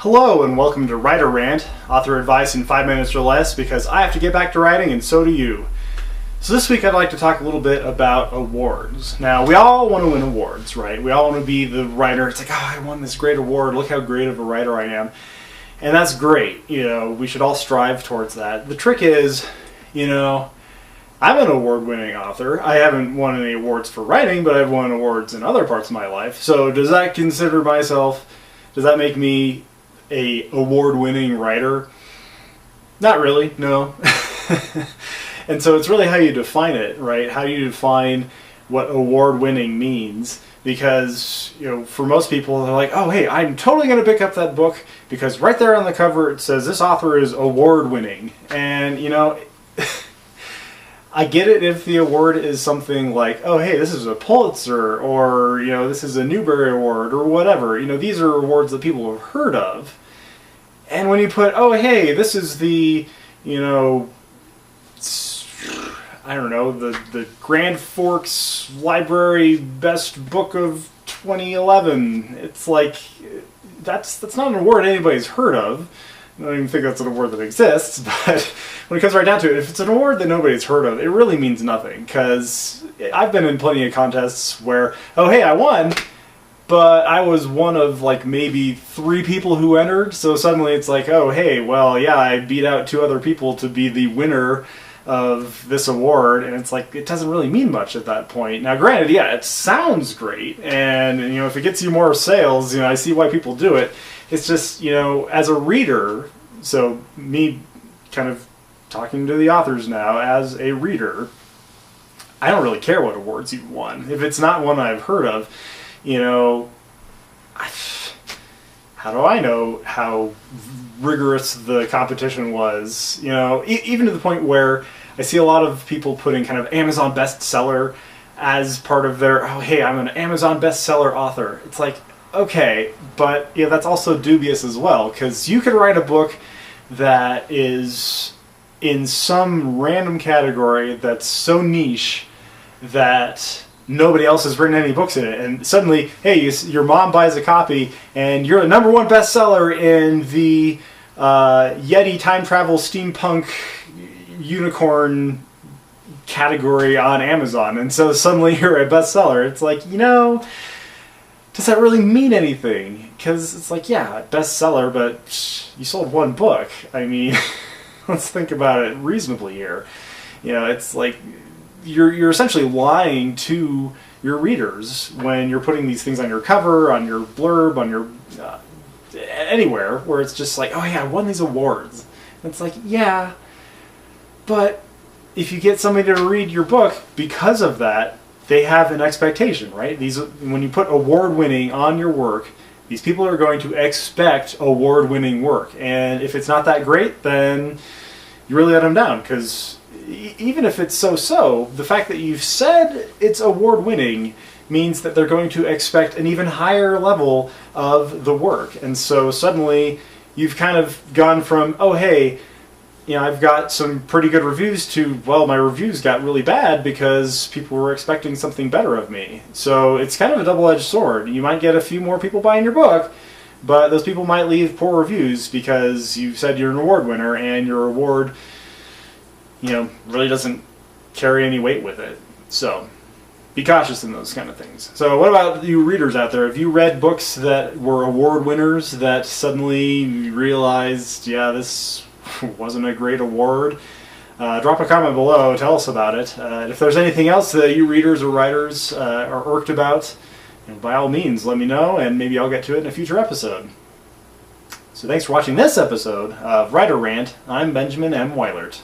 Hello and welcome to Writer Rant, author advice in 5 minutes or less, because I have to get back to writing and so do you. So this week I'd like to talk a little bit about awards. Now we all want to win awards, right? We all want to be the writer. It's like, oh, I won this great award, look how great of a writer I am. And that's great, we should all strive towards that. The trick is, I'm an award-winning author. I haven't won any awards for writing, but I've won awards in other parts of my life. So does that make me a award-winning writer? Not really, no. And so it's really how you define it, right? How you define what award-winning means. Because, for most people, they're like, oh, hey, I'm totally going to pick up that book because right there on the cover it says this author is award-winning. And, I get it if the award is something like, oh, hey, this is a Pulitzer, or, this is a Newbery Award, or whatever. These are awards that people have heard of. And when you put, oh, hey, this is the, I don't know, the Grand Forks Library Best Book of 2011, it's like, that's not an award anybody's heard of. I don't even think that's an award that exists, but when it comes right down to it, if it's an award that nobody's heard of, it really means nothing, because I've been in plenty of contests where, oh hey, I won, but I was one of like maybe 3 people who entered, so suddenly it's like, oh hey, well yeah, I beat out 2 other people to be the winner of this award, and it's like, it doesn't really mean much at that point. Now granted, yeah, it sounds great, and if it gets you more sales, I see why people do it. It's just, as a reader, so me kind of talking to the authors now as a reader, I don't really care what awards you've won. If it's not one I've heard of, how do I know how rigorous the competition was? Even to the point where I see a lot of people putting kind of Amazon bestseller as part of their, oh hey, I'm an Amazon bestseller author. It's like, okay, but that's also dubious as well, because you could write a book that is in some random category that's so niche that nobody else has written any books in it, and suddenly, hey, your mom buys a copy and you're the #1 bestseller in the Yeti time travel steampunk unicorn category on Amazon, and so suddenly you're a bestseller. It's like, does that really mean anything? Because it's like, yeah, bestseller, but you sold 1 book. I mean, let's think about it reasonably here. It's like you're essentially lying to your readers when you're putting these things on your cover, on your blurb, on your anywhere, where it's just like, oh yeah, I won these awards. And it's like, yeah, but if you get somebody to read your book because of that, they have an expectation, right? When you put award-winning on your work, these people are going to expect award-winning work. And if it's not that great, then you really let them down. Because even if it's so-so, the fact that you've said it's award-winning means that they're going to expect an even higher level of the work. And so suddenly you've kind of gone from, oh hey, I've got some pretty good reviews to, well, my reviews got really bad because people were expecting something better of me. So it's kind of a double-edged sword. You might get a few more people buying your book, but those people might leave poor reviews because you said you're an award winner and your award, really doesn't carry any weight with it. So be cautious in those kind of things. So what about you readers out there? Have you read books that were award winners that suddenly you realized, yeah, this wasn't a great award? Drop a comment below, tell us about it. If there's anything else that you readers or writers are irked about, by all means let me know, and maybe I'll get to it in a future episode. So thanks for watching this episode of Writer Rant. I'm Benjamin M. Weilert.